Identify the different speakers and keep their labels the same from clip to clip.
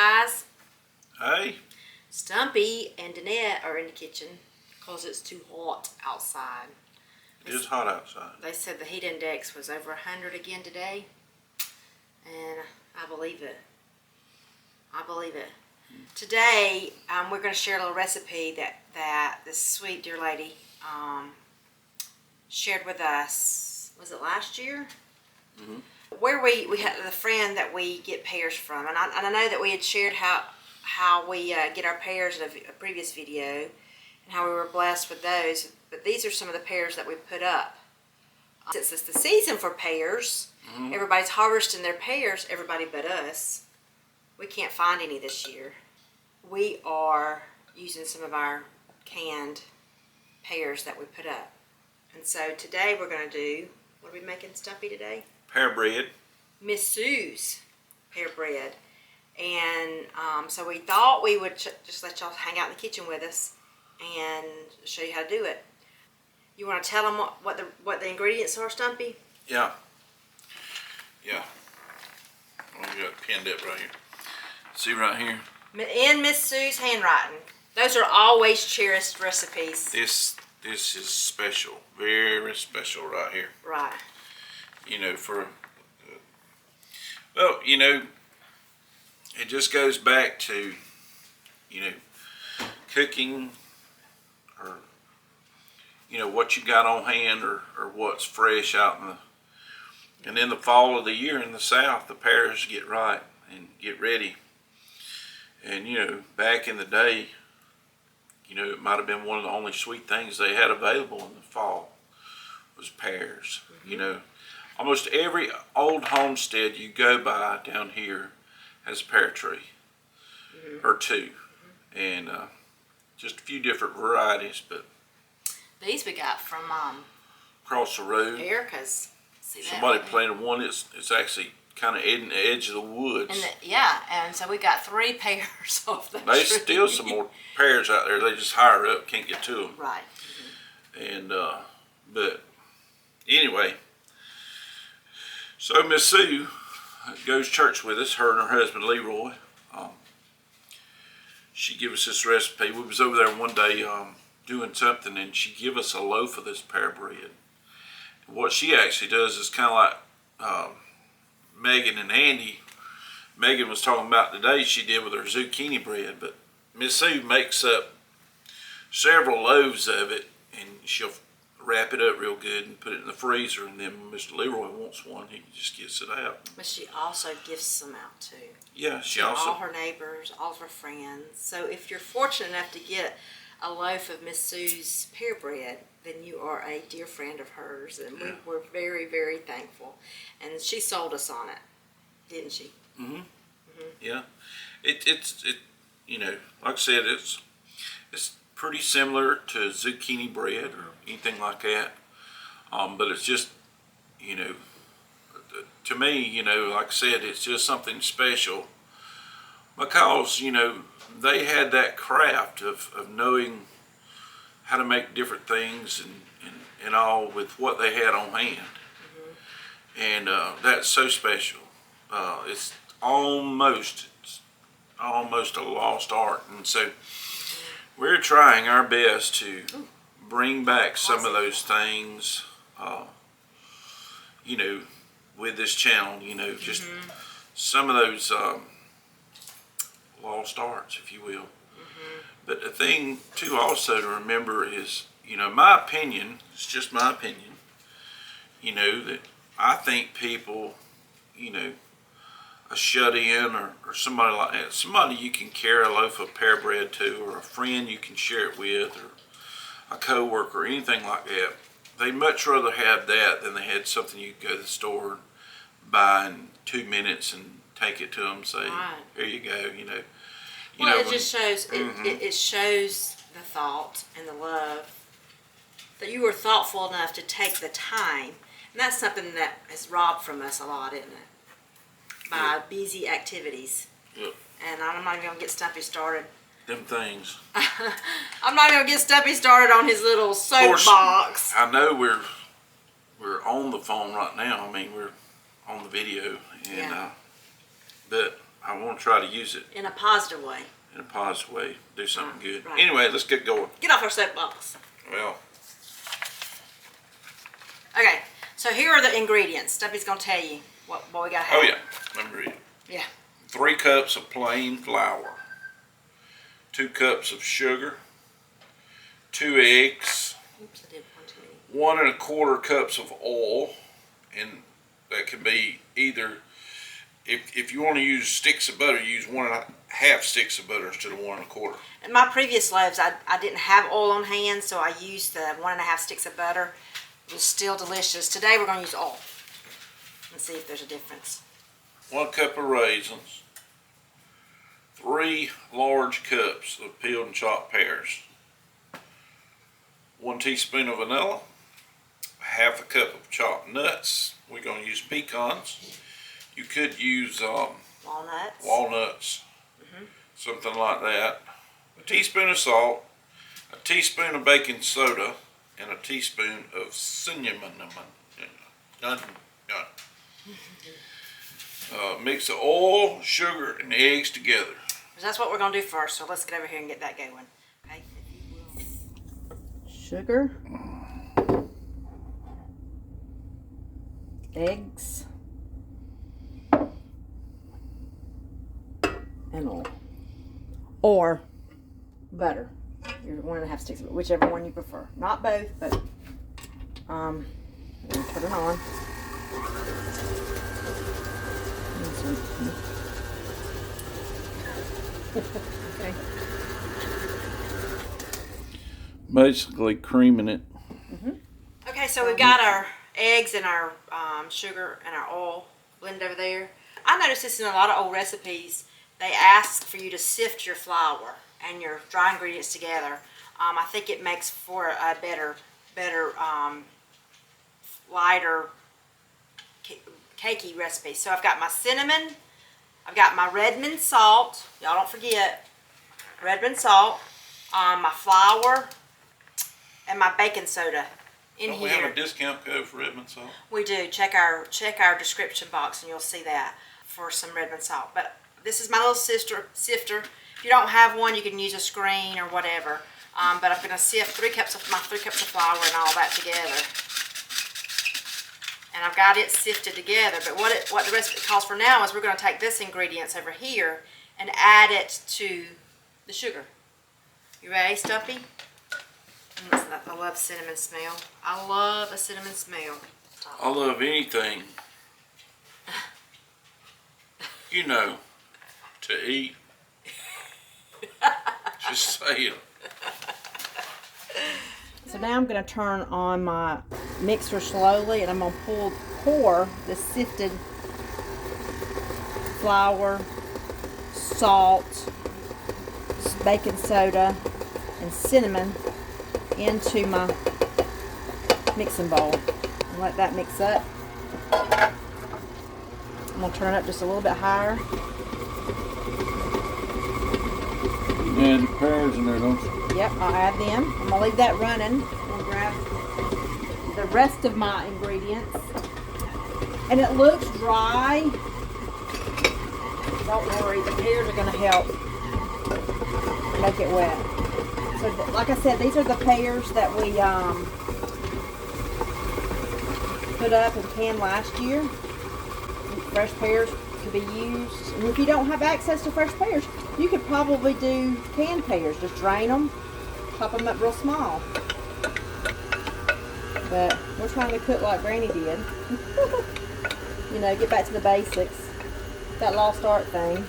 Speaker 1: guys.
Speaker 2: Hey.
Speaker 1: Stumpy and Deannette are in the kitchen because it's too hot outside.
Speaker 2: It is hot outside.
Speaker 1: They said the heat index was over 100 again today, and I believe it. Today, we're going to share a little recipe that this sweet dear lady shared with us. Was it last year?
Speaker 2: Mm-hmm.
Speaker 1: Where we had the friend that we get pears from, and I know that we had shared how we get our pears in a previous video, and how we were blessed with those. But these are some of the pears that we put up. Since it's the season for pears, everybody's harvesting their pears, everybody but us. We can't find any this year. We are using some of our canned pears that we put up. And so today we're going to do, what are we making, Stumpy, today?
Speaker 2: Pear bread.
Speaker 1: Miss Sue's pear bread. And so we thought we would just let y'all hang out in the kitchen with us and show you how to do it. You want to tell them what the ingredients are, Stumpy?
Speaker 2: Yeah. Oh, you got it pinned up right here. See right here?
Speaker 1: In Miss Sue's handwriting. Those are always cherished recipes.
Speaker 2: This is special. Very special right here.
Speaker 1: Right.
Speaker 2: You know, well, you know, it just goes back to, you know, cooking, or, you know, what you got on hand, or what's fresh out in the fall of the year in the South. The pears get ripe and get ready. And, you know, back in the day, you know, it might have been one of the only sweet things they had available in the fall was pears. You know, almost every old homestead you go by down here has a pear tree or two, and just a few different varieties. But
Speaker 1: these we got from
Speaker 2: across the road,
Speaker 1: Erica's. See that
Speaker 2: somebody
Speaker 1: right
Speaker 2: planted one. It's actually kind of in the edge of the woods.
Speaker 1: And so we got 3 pears off the tree.
Speaker 2: There's still some more pears out there. They just higher up, can't get to them.
Speaker 1: Right.
Speaker 2: And but anyway, so Miss Sue goes to church with us. Her and her husband Leroy. She gave us this recipe. We was over there one day doing something, and she gave us a loaf of this pear bread. What she actually does is kind of like Megan and Andy. Megan was talking about today she did with her zucchini bread, but Miss Sue makes up several loaves of it, and she'll wrap it up real good and put it in the freezer, and then when Mr. Leroy wants one, he just gets it out.
Speaker 1: But she also gives some out too.
Speaker 2: Yeah, she also.
Speaker 1: All her neighbors, all of her friends. So if you're fortunate enough to get a loaf of Miss Sue's pear bread, then you are a dear friend of hers, and we were very, very thankful. And she sold us on it, didn't she?
Speaker 2: Yeah, it's you know, like I said, it's pretty similar to zucchini bread or anything like that, but it's just, you know, to me, you know, like I said, it's just something special because, you know, they had that craft of knowing how to make different things and all with what they had on hand. And that's so special. It's almost a lost art, and so we're trying our best to bring back some of those things, you know, with this channel, you know, just some of those lost arts, if you will. But the thing too also to remember is, you know, my opinion, it's just my opinion, you know, that I think people, you know, a shut-in or somebody like that, somebody you can carry a loaf of pear bread to, or a friend you can share it with, or a co-worker, or anything like that, they'd much rather have that than they had something you could go to the store and buy in 2 minutes and take it to them and say, here you go, you know.
Speaker 1: Well, it just shows, it shows the thought and the love that you were thoughtful enough to take the time. And that's something that is robbed from us a lot, isn't it? By busy activities.
Speaker 2: Yep.
Speaker 1: And I'm not even going to get Stumpy started.
Speaker 2: Them things.
Speaker 1: I'm not going to get Stumpy started on his little soapbox.
Speaker 2: I know we're on the phone right now. I mean, we're on the video. And, but I want to try to use it
Speaker 1: in a positive way.
Speaker 2: in a positive way, do something good.
Speaker 1: Right.
Speaker 2: Anyway, let's get going.
Speaker 1: Get off our soapbox.
Speaker 2: Well,
Speaker 1: Okay, so here are the ingredients. Stumpy's gonna tell you what we gotta have.
Speaker 2: oh yeah, let me read it.
Speaker 1: Yeah.
Speaker 2: 3 cups of plain flour, 2 cups of sugar, 2 eggs,
Speaker 1: Oops, I did one too many.
Speaker 2: 1 1/4 cups of oil, and that can be either, if you want to use sticks of butter, use 1 1/2 sticks of butter instead of 1 1/4.
Speaker 1: In my previous loaves, I didn't have oil on hand, so I used the 1 1/2 sticks of butter. It was still delicious. Today we're gonna use oil. Let's see if there's a difference.
Speaker 2: 1 cup of raisins, 3 large cups of peeled and chopped pears, 1 teaspoon of vanilla, 1/2 cup of chopped nuts. We're going to use pecans. You could use walnuts, something like that. A teaspoon of salt, a teaspoon of baking soda, and a teaspoon of cinnamon. Mix the oil, sugar, and eggs together.
Speaker 1: That's what we're gonna do first. So let's get over here and get that going. Okay. Sugar, eggs, and oil, or butter. You're 1 1/2 sticks of it, whichever one you prefer. Not both, but turn it on. Okay.
Speaker 2: Basically creaming it.
Speaker 1: Okay, so we've got our eggs and our sugar and our oil blended over there. I noticed this in a lot of old recipes. They ask for you to sift your flour and your dry ingredients together. I think it makes for a better, lighter, cakey recipe. So I've got my cinnamon, I've got my Redmond salt. Y'all don't forget Redmond salt. My flour and my baking soda in
Speaker 2: Don't
Speaker 1: here.
Speaker 2: we have a discount code for Redmond salt?
Speaker 1: We do. Check our description box and you'll see that for some Redmond salt. But this is my little sifter. If you don't have one, you can use a screen or whatever. But I'm going to sift 3 cups of flour and all that together. And I've got it sifted together. But what the recipe calls for now is we're going to take this ingredients over here and add it to the sugar. You ready, Stumpy? I love cinnamon smell. I love a cinnamon smell.
Speaker 2: I love anything, to eat. Just say it.
Speaker 1: So now I'm going to turn on my mixer slowly and I'm going to pour the sifted flour, salt, baking soda, and cinnamon into my mixing bowl and let that mix up. I'm going to turn it up just a little bit higher.
Speaker 2: You add the pears in there, don't you?
Speaker 1: Yep, I'll add them. I'm going to leave that running. I'm going to grab the rest of my ingredients. And it looks dry. Don't worry, the pears are going to help make it wet. So, like I said, these are the pears that we put up and canned last year. Fresh pears could be used. And if you don't have access to fresh pears, you could probably do canned pears. Just drain them, chop them up real small. But we're trying to cook like Granny did. Get back to the basics. That lost art thing.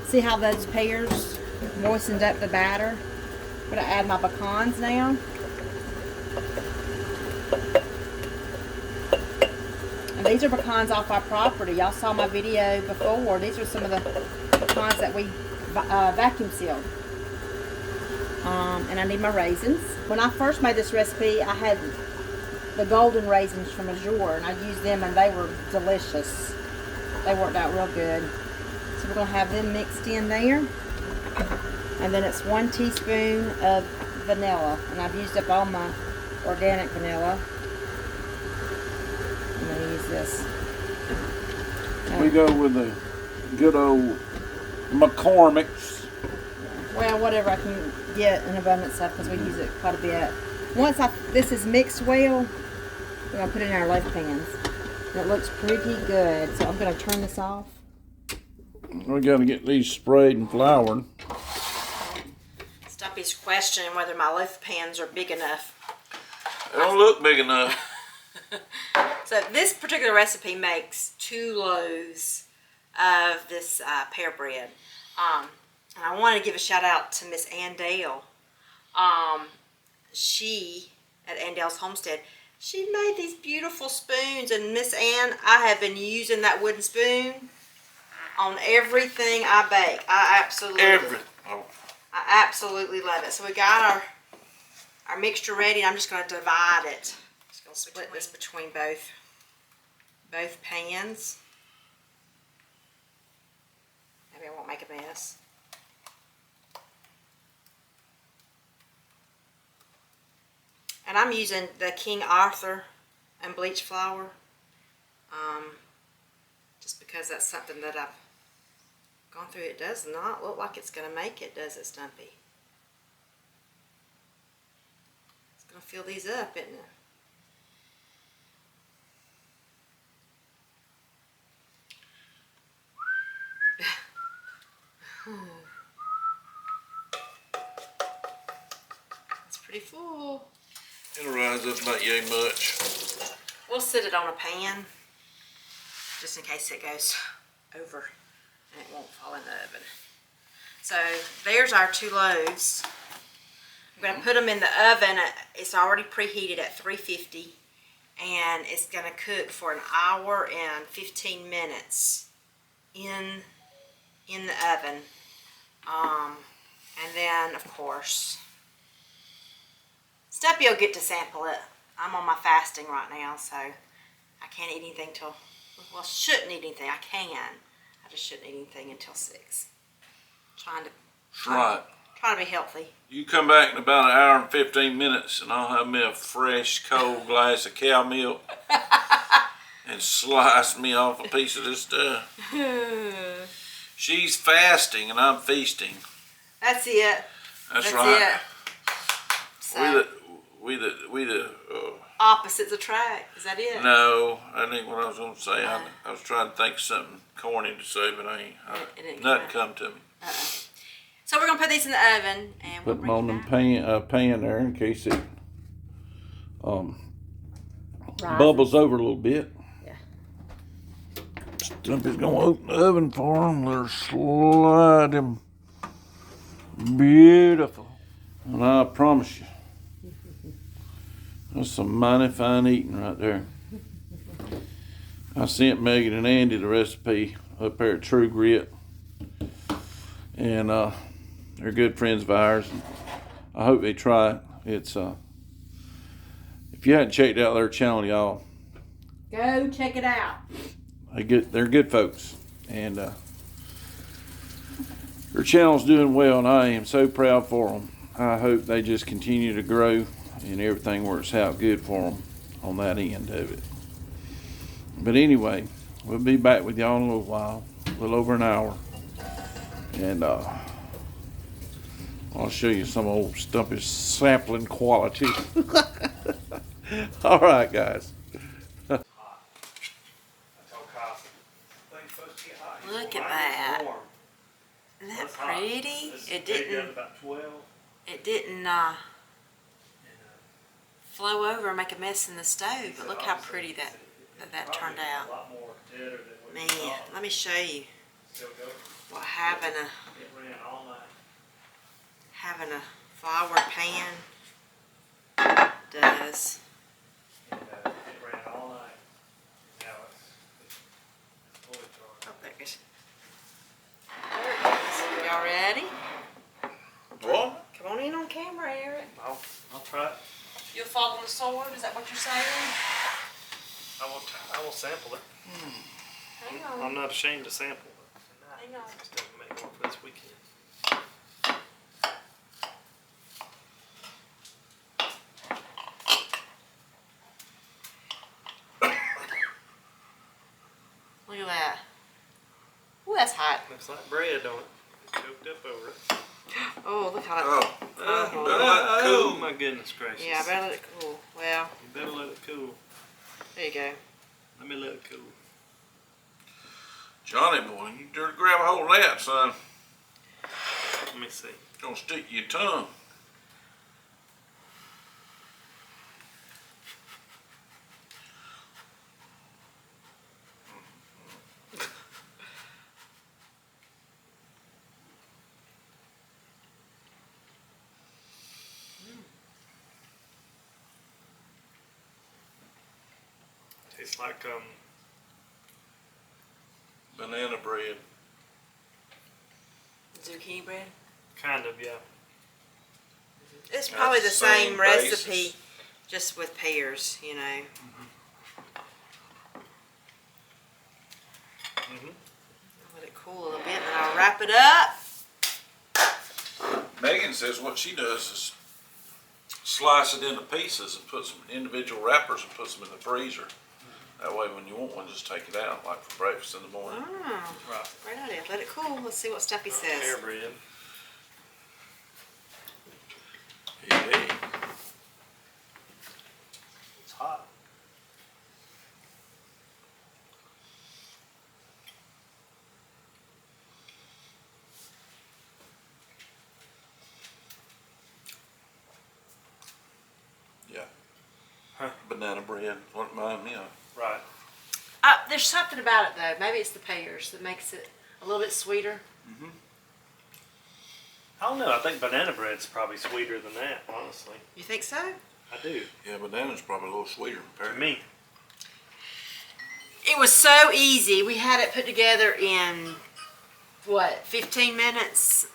Speaker 1: See how those pears moistened up the batter? I'm going to add my pecans now. And these are pecans off our property. Y'all saw my video before. These are some of the pecans that we vacuum sealed. And I need my raisins. When I first made this recipe, I had the golden raisins from Forjars, and I used them and they were delicious. They worked out real good. So we're going to have them mixed in there. And then it's 1 teaspoon of vanilla. And I've used up all my organic vanilla. I'm going to use this.
Speaker 2: We go with the good old McCormick's.
Speaker 1: Well, whatever I can get an abundance of because we use it quite a bit. Once this is mixed well, we're going to put it in our loaf pans. And it looks pretty good. So I'm going to turn this off.
Speaker 2: We got to get these sprayed and floured.
Speaker 1: Stumpy's questioning whether my loaf pans are big enough.
Speaker 2: They don't look big enough.
Speaker 1: So this particular recipe makes 2 loaves of this pear bread. And I want to give a shout out to Miss Ann Dale. She, at Ann Dale's Homestead, she made these beautiful spoons. And Miss Ann, I have been using that wooden spoon on everything I bake. I absolutely love it. So we got our mixture ready. And I'm just going to divide it. Just going to split this between both pans. Maybe I won't make a mess. And I'm using the King Arthur and bleach flour. Just because that's something that I've gone through. It does not look like it's going to make it, does it, Stumpy? It's going to fill these up, isn't it? It's pretty full.
Speaker 2: It'll rise up about yay much.
Speaker 1: We'll sit it on a pan just in case it goes over and it won't fall in the oven. So there's our 2 loaves. I'm going to put them in the oven. It's already preheated at 350 and it's going to cook for 1 hour and 15 minutes in the oven. And then, of course, Stumpy will get to sample it. I'm on my fasting right now, so I can't eat anything till, well, shouldn't eat anything. I can. I just shouldn't eat anything until 6. Trying to be healthy.
Speaker 2: You come back in about 1 hour and 15 minutes and I'll have me a fresh, cold glass of cow milk and slice me off a piece of this stuff. She's fasting and I'm feasting.
Speaker 1: That's it.
Speaker 2: That's right.
Speaker 1: It. So,
Speaker 2: we the
Speaker 1: opposites attract. Is that it?
Speaker 2: No, that ain't what I was gonna say. I was trying to think of something corny to say, but nothing come to me.
Speaker 1: So we're gonna put these in the oven and
Speaker 2: put them on the pan there in case it bubbles over a little bit.
Speaker 1: Yeah.
Speaker 2: Stumpy's gonna open the oven for them. They're sliding beautiful, and I promise you, that's some mighty fine eating right there. I sent Megan and Andy the recipe up there at True Grit, and they're good friends of ours. I hope they try it. It's if you hadn't checked out their channel, y'all,
Speaker 1: go check it out.
Speaker 2: They're good folks, and their channel's doing well, and I am so proud for them. I hope they just continue to grow and everything works out good for them on that end of it. But anyway, we'll be back with y'all in a little while, a little over 1 hour, and I'll show you some old Stumpy sampling quality. All right, guys.
Speaker 1: Look at that. Isn't that pretty? It didn't flow over and make a mess in the stove, but look how pretty that turned out. Man, let me show you what having a flour pan does. Oh, there it is. Y'all ready?
Speaker 2: What?
Speaker 1: Come on in on camera, Eric.
Speaker 3: I'll try it.
Speaker 1: You'll fall on the sword? Is that what you're saying?
Speaker 3: I will sample it.
Speaker 1: Hang on.
Speaker 3: I'm not ashamed to sample it.
Speaker 1: Hang on.
Speaker 3: Just don't make more for this weekend.
Speaker 1: Look at that. Ooh, that's hot.
Speaker 3: Looks like bread, don't it? Choked up over it.
Speaker 1: Oh, look how that.
Speaker 2: Oh,
Speaker 1: Oh,
Speaker 2: better let it cool.
Speaker 3: Oh my goodness gracious.
Speaker 1: yeah, I better let it cool. Well,
Speaker 3: You better let it cool.
Speaker 1: there you go.
Speaker 3: Let me let it cool.
Speaker 2: Johnny boy, you dare to grab a hold of that, son.
Speaker 3: Let me see.
Speaker 2: Gonna stick your tongue.
Speaker 3: Tastes like
Speaker 2: Banana bread.
Speaker 1: Zucchini bread.
Speaker 3: kind of, yeah.
Speaker 1: It's probably the
Speaker 2: That's the same
Speaker 1: same recipe,
Speaker 2: basis.
Speaker 1: just with pears, you know.
Speaker 3: Mm-hmm.
Speaker 1: Let it cool a little bit, and then I'll wrap it up.
Speaker 2: Megan says what she does is slice it into pieces and put some individual wrappers and puts them in the freezer. That way when you want one, just take it out, like for breakfast in the morning.
Speaker 1: Oh,
Speaker 3: Right.
Speaker 1: great idea. Let it cool. Let's see what Stumpy
Speaker 3: Pear
Speaker 1: says.
Speaker 3: bread.
Speaker 2: Hey.
Speaker 3: It's hot.
Speaker 2: Yeah.
Speaker 3: Huh.
Speaker 2: Banana bread, what it reminds me of.
Speaker 3: Right.
Speaker 1: There's something about it though. Maybe it's the pears that makes it a little bit sweeter.
Speaker 3: I don't know. I think banana bread's probably sweeter than that, honestly.
Speaker 1: You think so?
Speaker 3: I do.
Speaker 2: Yeah, banana's probably a little sweeter than
Speaker 3: To
Speaker 2: pear.
Speaker 3: me.
Speaker 1: It was so easy. We had it put together in, what, 15 minutes?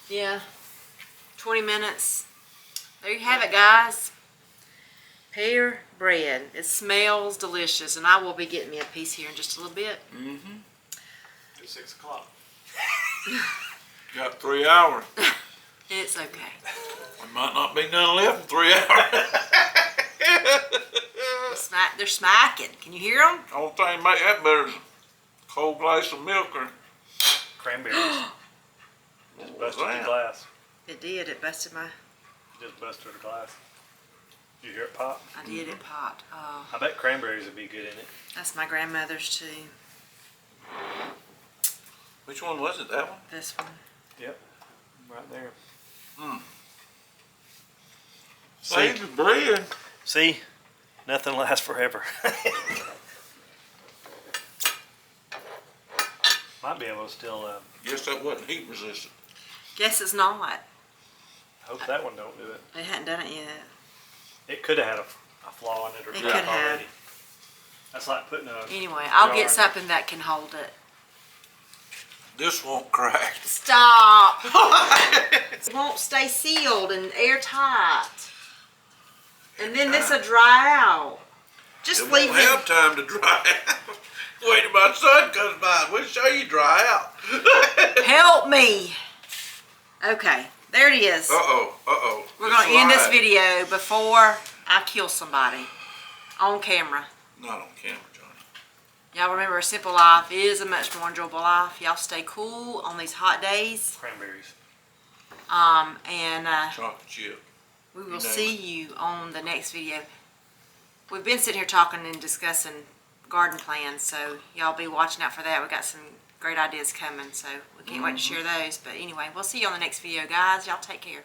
Speaker 1: Yeah, 20 minutes. There you have it, guys. Pear bread. It smells delicious, and I will be getting me a piece here in just a little bit.
Speaker 2: Mm-hmm.
Speaker 3: It's 6 o'clock.
Speaker 2: Got 3 hours.
Speaker 1: It's okay.
Speaker 2: There might not be none left in 3 hours.
Speaker 1: They're smacking. Can you hear them?
Speaker 2: Only thing make that better is a cold glass of milk or
Speaker 3: Cranberries. Just
Speaker 2: what was
Speaker 3: busted the
Speaker 2: that?
Speaker 3: glass.
Speaker 1: It did. It busted my.
Speaker 3: Just busted the glass. You hear it pop?
Speaker 1: I did. It popped. Oh,
Speaker 3: I bet cranberries would be good in it.
Speaker 1: that's my grandmother's too.
Speaker 2: Which one was it? That one?
Speaker 1: This one.
Speaker 3: Yep. Right there.
Speaker 2: Save the bread.
Speaker 3: See? Nothing lasts forever. Might be able to still,
Speaker 2: Guess that wasn't heat resistant.
Speaker 1: Guess it's not.
Speaker 3: hope that one don't do it.
Speaker 1: They hadn't done it yet.
Speaker 3: It could have had a flaw in it or
Speaker 1: It
Speaker 3: crack
Speaker 1: could have.
Speaker 3: already. That's like putting a
Speaker 1: Anyway, I'll
Speaker 3: jar
Speaker 1: get
Speaker 3: in-
Speaker 1: something that can hold it.
Speaker 2: This won't crack.
Speaker 1: Stop! It won't stay sealed and airtight. And then this will dry out. Just
Speaker 2: It
Speaker 1: leave
Speaker 2: won't have
Speaker 1: it.
Speaker 2: time to dry out. Wait till my son comes by. We'll show you dry out.
Speaker 1: Help me. Okay, there it is.
Speaker 2: Uh-oh, uh-oh.
Speaker 1: We're
Speaker 2: It's
Speaker 1: going to end this
Speaker 2: live.
Speaker 1: video before I kill somebody on camera.
Speaker 2: Not on camera, Johnny.
Speaker 1: Y'all remember, a simple life is a much more enjoyable life. Y'all stay cool on these hot days.
Speaker 3: cranberries.
Speaker 1: And
Speaker 2: Chocolate chip.
Speaker 1: we will
Speaker 2: You know
Speaker 1: see
Speaker 2: it.
Speaker 1: you on the next video. We've been sitting here talking and discussing garden plans, so y'all be watching out for that. We got some great ideas coming, so we can't wait to share those. But anyway, we'll see you on the next video, guys. Y'all take care.